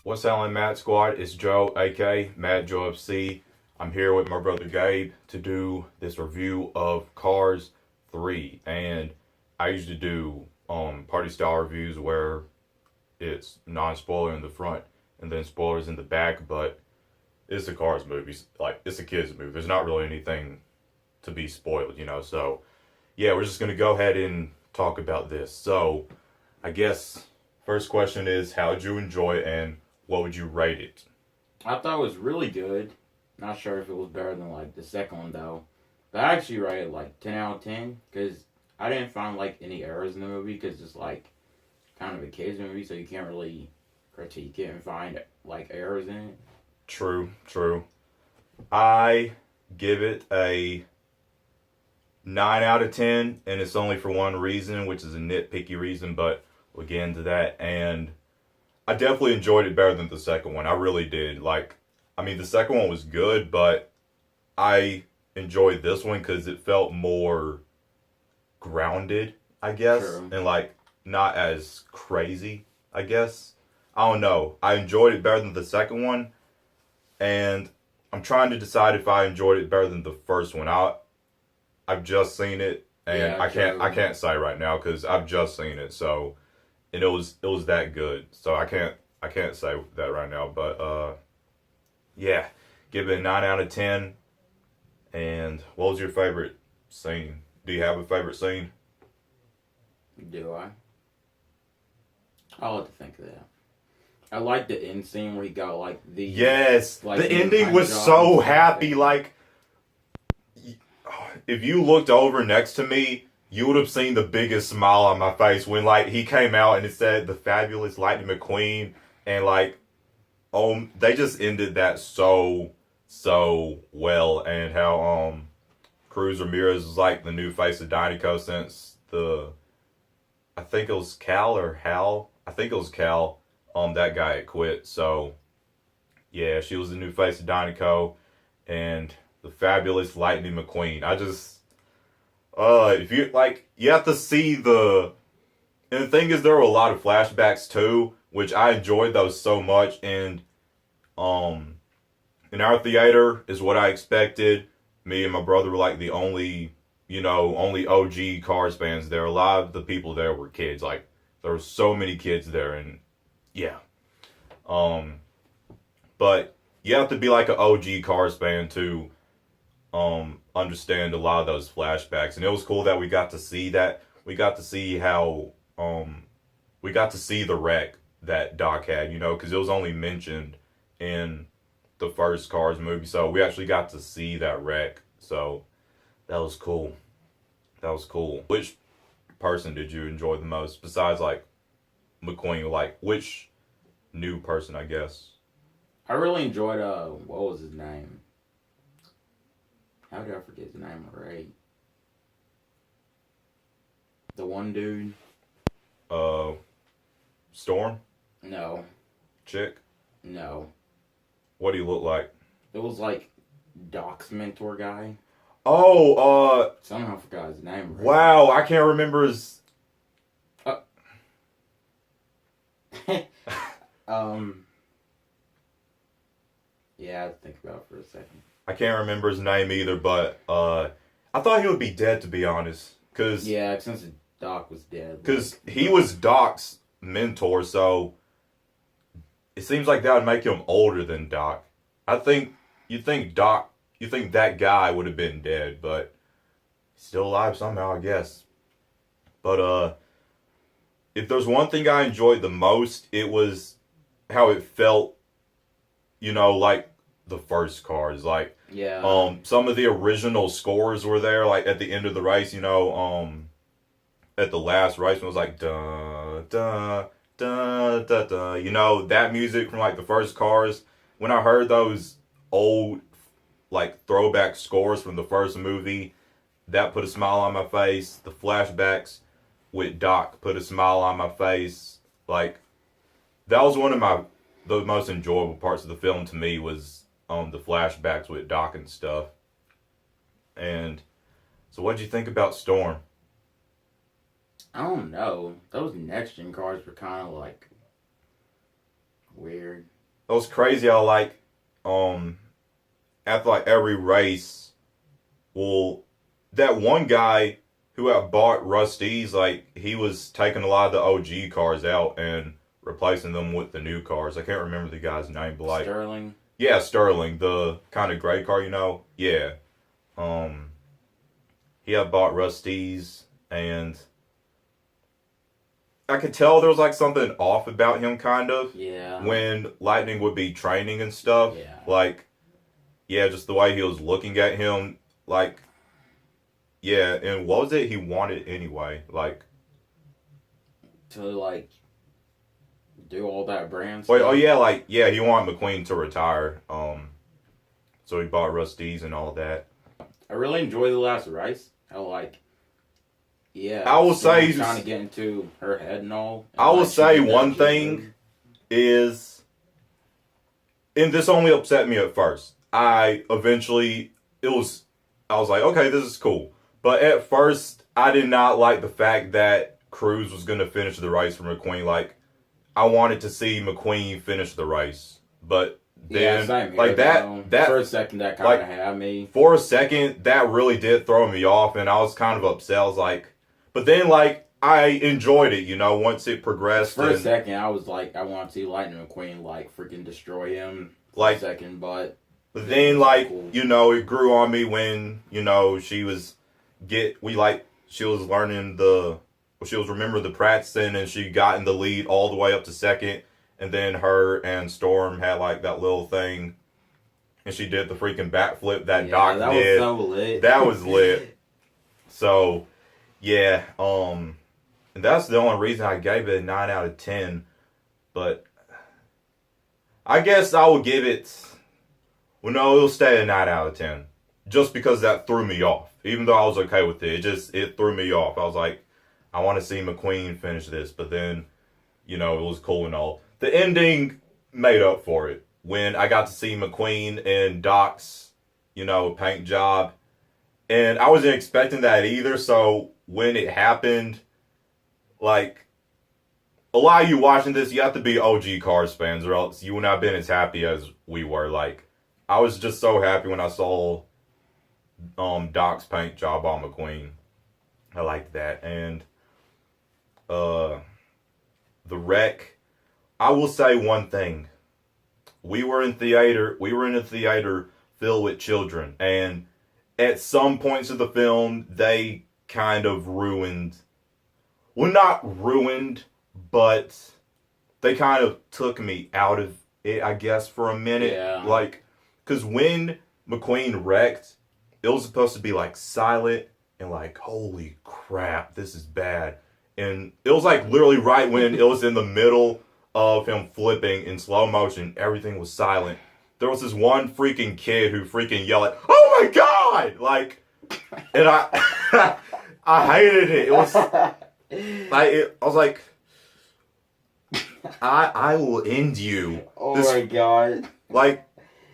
What's happening, Matt Squad? It's Joe, aka Matt Joe FC. I'm here with my brother Gabe to do this review of Cars 3. And I usually do party style reviews where it's non-spoiler in the front and then spoilers in the back, but it's a Cars movie. Like, it's a kids movie. There's not really anything to be spoiled, you know. So, yeah, we're just going to go ahead and talk about this. So, I guess first question is, how did you enjoy it and what would you rate it? I thought it was really good. Not sure if it was better than like the second one though. But I actually rated like 10 out of 10 because I didn't find like any errors in the movie because it's like kind of a kids movie, so you can't really critique it and find like errors in it. True. I give it a 9 out of 10, and it's only for one reason, which is a nitpicky reason, but we'll get into that. And I definitely enjoyed it better than the second one. I really did. Like, I mean, the second one was good, but I enjoyed this one because it felt more grounded, I guess. True. And, like, not as crazy, I guess. I don't know. I enjoyed it better than the second one, and I'm trying to decide if I enjoyed it better than the first one. I've just seen it, and Yeah, I can't say right now because I've just seen it, so... And it was that good, so I can't say that right now. But yeah, give it a 9 out of 10. And what was your favorite scene? Do you have a favorite scene? Do I? I'll have to think of that. I like the end scene where he got like the Like, the ending was so happy. Like, if you looked over next to me, you would have seen the biggest smile on my face when, like, he came out and it said the fabulous Lightning McQueen, and, like, they just ended that so well. And how Cruz Ramirez was like the new face of Dynaco since I think it was Cal or Hal. I think it was Cal. That guy had quit. So yeah, she was the new face of Dynaco and the fabulous Lightning McQueen. If you like, you have to see and the thing is, there were a lot of flashbacks too, which I enjoyed those so much. And in our theater is what I expected. Me and my brother were like the only OG Cars fans there. A lot of the people there were kids. Like, there were so many kids there, and yeah. But you have to be like an OG Cars fan to understand a lot of those flashbacks. And it was cool that we got to see that. We got to see how we got to see the wreck that Doc had, because it was only mentioned in the first Cars movie. So we actually got to see that wreck. So that was cool. Which person did you enjoy the most besides like McQueen? Like, which new person, I guess? I really enjoyed what was his name? How did I forget his name already? The one dude. Storm? No. Chick? No. What do you look like? It was like Doc's mentor guy. Oh, Somehow I forgot his name already. wow, I can't remember his... Yeah, I had to think about it for a second. I can't remember his name either, but I thought he would be dead, to be honest. Yeah, since Doc was dead. Because he was Doc's mentor, so it seems like that would make him older than Doc. You think that guy would have been dead, but he's still alive somehow, I guess. But if there's one thing I enjoyed the most, it was how it felt, like the first Cars. Like, yeah. Some of the original scores were there, like at the end of the race, at the last race, when it was like da da da da da. That music from like the first Cars. When I heard those old like throwback scores from the first movie, that put a smile on my face. The flashbacks with Doc put a smile on my face. Like, that was one of the most enjoyable parts of the film to me, was the flashbacks with Doc and stuff. And so, what did you think about Storm? I don't know. Those next gen cars were kind of like weird. It was crazy how like after like every race, well, that one guy who had bought Rusty's, like he was taking a lot of the OG cars out and replacing them with the new cars. I can't remember the guy's name, but like Sterling. yeah, Sterling, the kind of gray car, you know. Yeah, he had bought Rusty's, and I could tell there was like something off about him, kind of. Yeah. When Lightning would be training and stuff, Yeah. like yeah, just the way he was looking at him, like yeah, and what was it he wanted anyway? Like To like do all that brand wait, stuff. oh yeah, like yeah, he wanted McQueen to retire, so he bought Rusty's and all that. I really enjoy the last race. I like. Yeah, I will say trying to get into her head and all. And I will like, say she did one that thing good. is, and this only upset me at first. I was like, okay, this is cool. But at first, I did not like the fact that Cruz was going to finish the race for McQueen. Like, I wanted to see McQueen finish the race. But then, Yeah, same here, like though. that For a second, that kind like, of had me. for a second, that really did throw me off. And I was kind of upset. I was like, but then, like, I enjoyed it, you know, once it progressed. For a second, I was like, I want to see Lightning McQueen, like, freaking destroy him. Like, a second, but then, like, cool. you know, it grew on me when, you know, she was learning she was remembering the practicing, and she got in the lead all the way up to second, and then her and Storm had, like, that little thing, and she did the freaking backflip that Doc that did. was so lit. That was lit. So, yeah, and that's the only reason I gave it a 9 out of 10, but I guess I would give it, well, no, it'll stay a 9 out of 10. Just because that threw me off. Even though I was okay with it. It threw me off. I was like, I want to see McQueen finish this. But then, you know, it was cool and all. The ending made up for it. When I got to see McQueen and Doc's, you know, paint job. And I wasn't expecting that either. So when it happened, like, a lot of you watching this, you have to be OG Cars fans, or else you would not have been as happy as we were. Like, I was just so happy when I saw Doc's paint job on McQueen. I liked that. And the wreck, I will say one thing. We were in a theater filled with children, and at some points of the film they kind of ruined, well, not ruined, but they kind of took me out of it, I guess, for a minute. Yeah. Like, because when McQueen wrecked, it was supposed to be, like, silent and, like, holy crap, this is bad. And it was, like, literally right when it was in the middle of him flipping in slow motion, everything was silent. There was this one freaking kid who freaking yelled, "Oh my God!" Like, and I hated it. It was, I was like, I will end you. Oh my God. Like,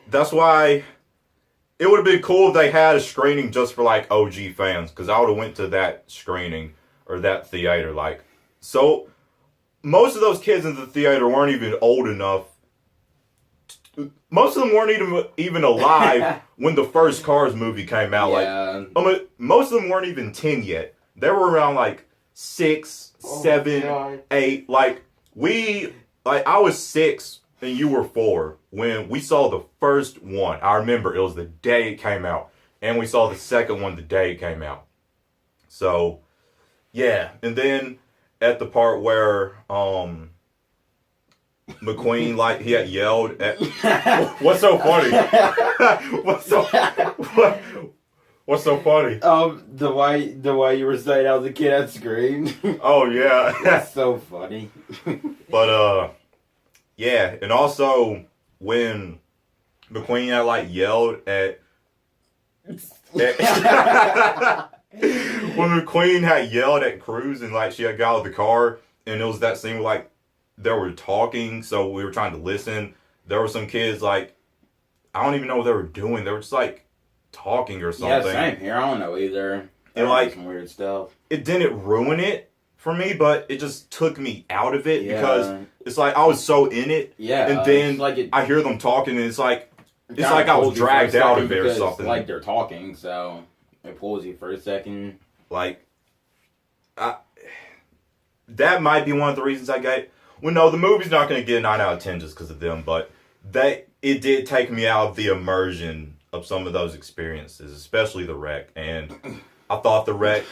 that's why it would have been cool if they had a screening just for, like, OG fans, because I would have went to that screening or that theater. Like, so most of those kids in the theater weren't even old enough. Most of them weren't even alive when the first Cars movie came out. Yeah. Like, most of them weren't even 10 yet. They were around, like, 6, 7, 8. Like, I was 6 and you were 4 when we saw the first one. I remember it was the day it came out, and we saw the second one the day it came out. So, yeah. And then at the part where McQueen, like, he had yelled at, what's so funny? What's so funny? The way you were saying how the kid had screamed. Oh yeah, That's so funny. But yeah, and also when McQueen had, like, yelled at when McQueen had yelled at Cruz, and, like, she had got out of the car, and it was that scene where, like, they were talking, so we were trying to listen. There were some kids, like, I don't even know what they were doing. They were just, like, talking or something. Yeah, same here. I don't know either. And, like, some weird stuff. It didn't ruin it for me, but it just took me out of it Yeah. because it's like I was so in it, Yeah. and then like I hear them talking, and it's like kinda I was pulls you for a dragged out second of it or because, something. like, they're talking, so it pulls you for a second. Like, that might be one of the reasons I gave. Well, no, the movie's not going to get a 9 out of 10 just because of them, but it did take me out of the immersion of some of those experiences, especially the wreck. And I thought the wreck.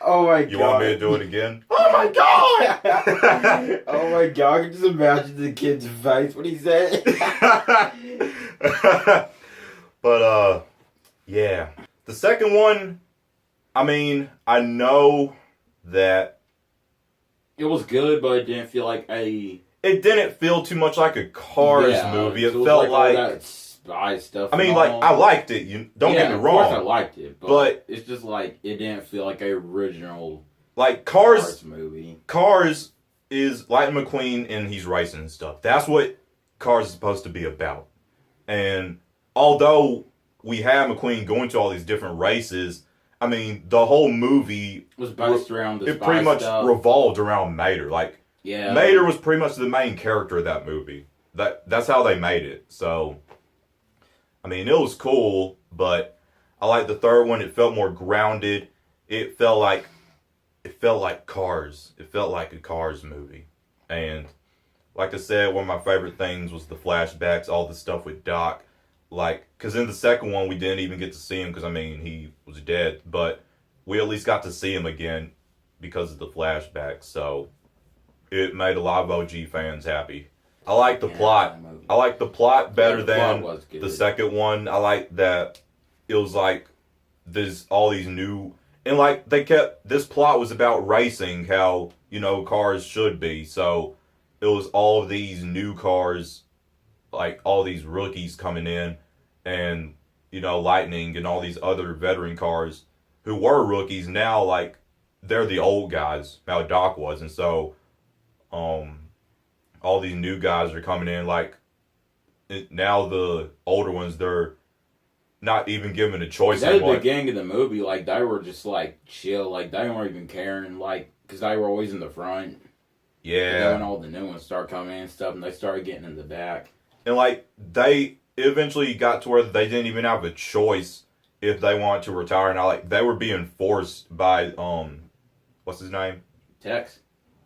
Oh my god. You want me to do it again? Oh my god! Oh my god, I can just imagine the kid's face when he said But, yeah. The second one, I mean, I know that it was good, but it didn't feel like a... it didn't feel too much like a Cars movie. It felt like all that spy stuff. I mean, and like, all. I liked it. You don't get me wrong. Of course I liked it, but it's just like it didn't feel like a original like Cars movie. Cars is Lightning McQueen and he's racing and stuff. That's what Cars is supposed to be about. And although we have McQueen going to all these different races, I mean, the whole movie was based around the it pretty much stuff. revolved around Mater. Like, yeah, Mater was pretty much the main character of that movie. That's how they made it. So, I mean, it was cool, but I liked the third one. It felt more grounded. It felt like Cars. It felt like a Cars movie. And like I said, one of my favorite things was the flashbacks, all the stuff with Doc. Like, because in the second one, we didn't even get to see him because, I mean, he was dead. But we at least got to see him again because of the flashbacks. So it made a lot of OG fans happy. I like the plot. I like the plot better than the second one. I like that it was like there's all these new... And like they kept... This plot was about racing, how, you know, cars should be. So it was all of these new cars, like all these rookies coming in. And, you know, Lightning and all these other veteran cars who were rookies now, like, they're the old guys, how Doc was. And so, all these new guys are coming in, like, now the older ones, they're not even given a choice. At the beginning of the movie, like, they were just, like, chill. Like, they weren't even caring, like, because they were always in the front. Yeah. And then when all the new ones start coming in and stuff, and they started getting in the back. And, like, they eventually got to where they didn't even have a choice if they wanted to retire. And they were being forced by, what's his name? Tex?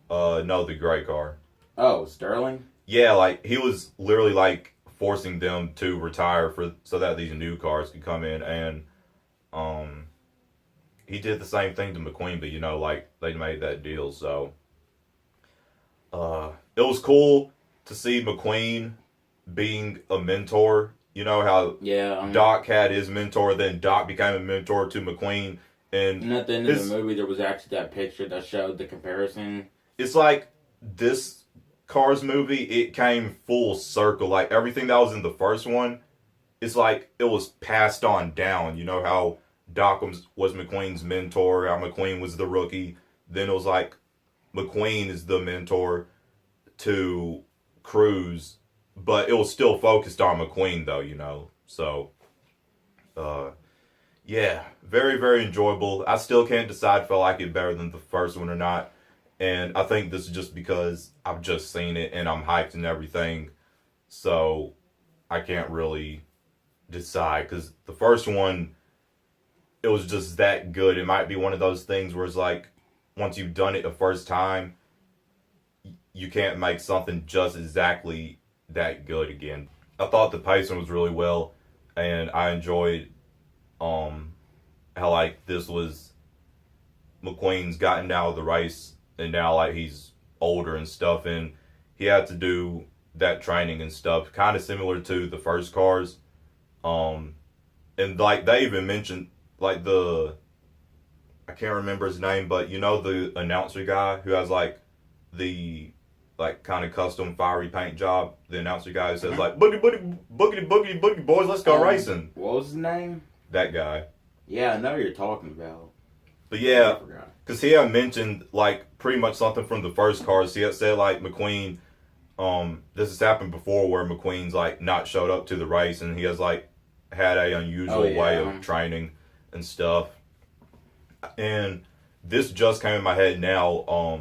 No, the gray car. Oh, Sterling? Yeah, like, he was literally, like, forcing them to retire so that these new cars could come in. And, he did the same thing to McQueen, but, you know, like, they made that deal. So, it was cool to see McQueen being a mentor. You know how Doc had his mentor, then Doc became a mentor to McQueen. And at the end of the movie, there was actually that picture that showed the comparison. It's like this Cars movie, it came full circle. Like everything that was in the first one, it's like it was passed on down. You know how Doc was McQueen's mentor, how McQueen was the rookie. Then it was like McQueen is the mentor to Cruz. But it was still focused on McQueen, though, you know. So, yeah, very, very enjoyable. I still can't decide if I like it better than the first one or not. And I think this is just because I've just seen it and I'm hyped and everything. So, I can't really decide. Because the first one, it was just that good. It might be one of those things where it's like, once you've done it the first time, you can't make something just exactly that good again. I thought the pacing was really well, and I enjoyed how like this was McQueen's gotten out of the race, and now like he's older and stuff, and he had to do that training and stuff, kind of similar to the first Cars. And like they even mentioned like I can't remember his name, but you know the announcer guy who has like the kind of custom fiery paint job. The announcer guy who says like boogity boogity boys, let's go racing. What was his name? That guy. Yeah, I know who you're talking about. But yeah, because he had mentioned like pretty much something from the first Cars. He had said like McQueen, this has happened before where McQueen's like not showed up to the race and he has like had a unusual way of training and stuff. And this just came in my head now.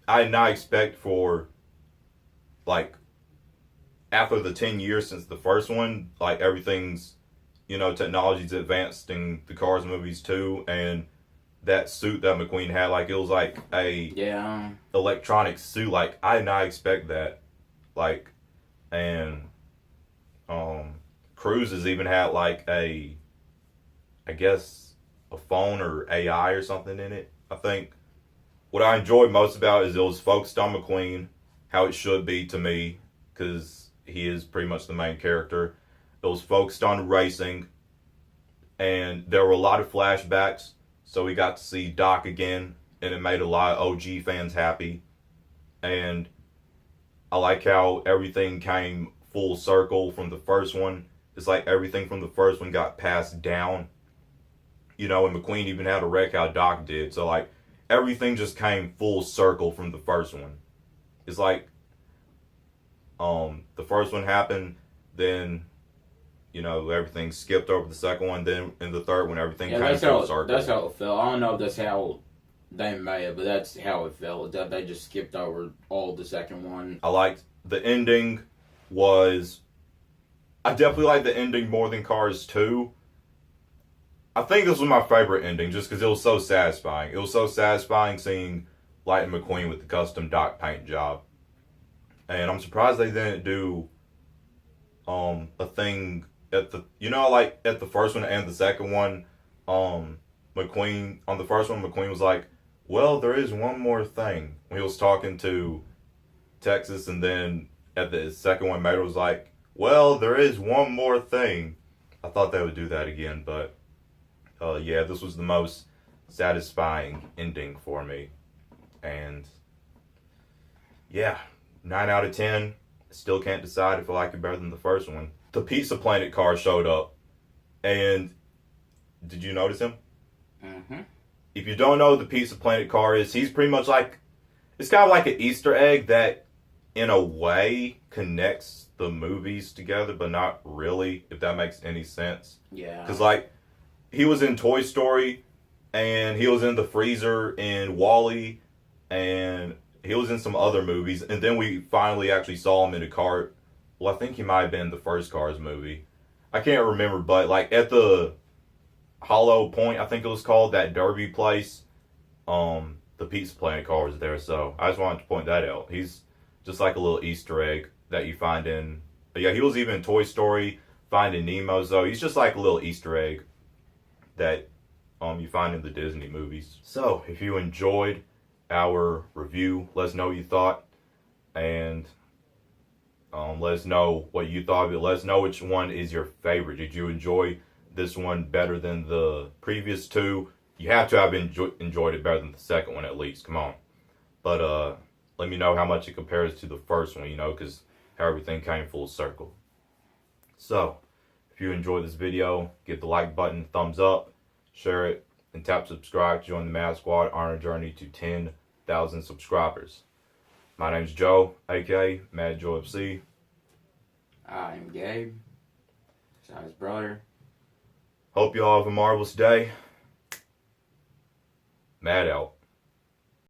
I did not expect for, like, after the 10 years since the first one, like, everything's, technology's advanced in the Cars movies too, and that suit that McQueen had, like, it was like a electronic suit. Like, I did not expect that. Like, and Cruise has even had like I guess a phone or AI or something in it. I think what I enjoyed most about it is it was focused on McQueen, how it should be to me, because he is pretty much the main character. It was focused on racing, and there were a lot of flashbacks, so we got to see Doc again, and it made a lot of OG fans happy. And I like how everything came full circle from the first one. It's like everything from the first one got passed down. And McQueen even had a wreck how Doc did. So, like, everything just came full circle from the first one. It's like, the first one happened, then, everything skipped over the second one, then in the third one, everything came full circle. That's how it felt. I don't know if that's how they made it, but that's how it felt. That they just skipped over all the second one. I liked the ending I definitely like the ending more than Cars 2. I think this was my favorite ending just because it was so satisfying. It was so satisfying seeing Lightning McQueen with the custom Doc paint job. And I'm surprised they didn't do a thing at at the first one and the second one. McQueen, on the first one, McQueen was like, well, there is one more thing. When he was talking to Texas, and then at the second one, Mater was like, well, there is one more thing. I thought they would do that again, but yeah, this was the most satisfying ending for me. And yeah, 9 out of 10. Still can't decide if I like it better than the first one. The Pizza Planet car showed up, and did you notice him? Mm-hmm. If you don't know who the Pizza Planet car is, he's pretty much like, it's kind of like an Easter egg that in a way connects the movies together, but not really, if that makes any sense. Yeah. Because, like, he was in Toy Story, and he was in The Freezer in Wall-E, and he was in some other movies, and then we finally actually saw him in a car. Well, I think he might have been the first Cars movie. I can't remember, but, like, at the Hollow Point, I think it was called, that Derby place, the Pizza Planet car was there, so I just wanted to point that out. He's just like a little Easter egg that you find in, but yeah, he was even in Toy Story, Finding Nemo, so he's just like a little Easter egg that you find in the Disney movies. So, if you enjoyed our review, let us know what you thought, and let us know what you thought of it. Let us know which one is your favorite. Did you enjoy this one better than the previous two? You have to have enjoyed it better than the second one at least. Come on. But let me know how much it compares to the first one, because how everything came full circle. So, if you enjoyed this video, give the like button, thumbs up, share it, and tap subscribe to join the Mad Squad on our journey to 10,000 subscribers. My name's Joe, aka Mad Joe FC. I'm Gabe, Shai's brother. Hope y'all have a marvelous day. Mad out.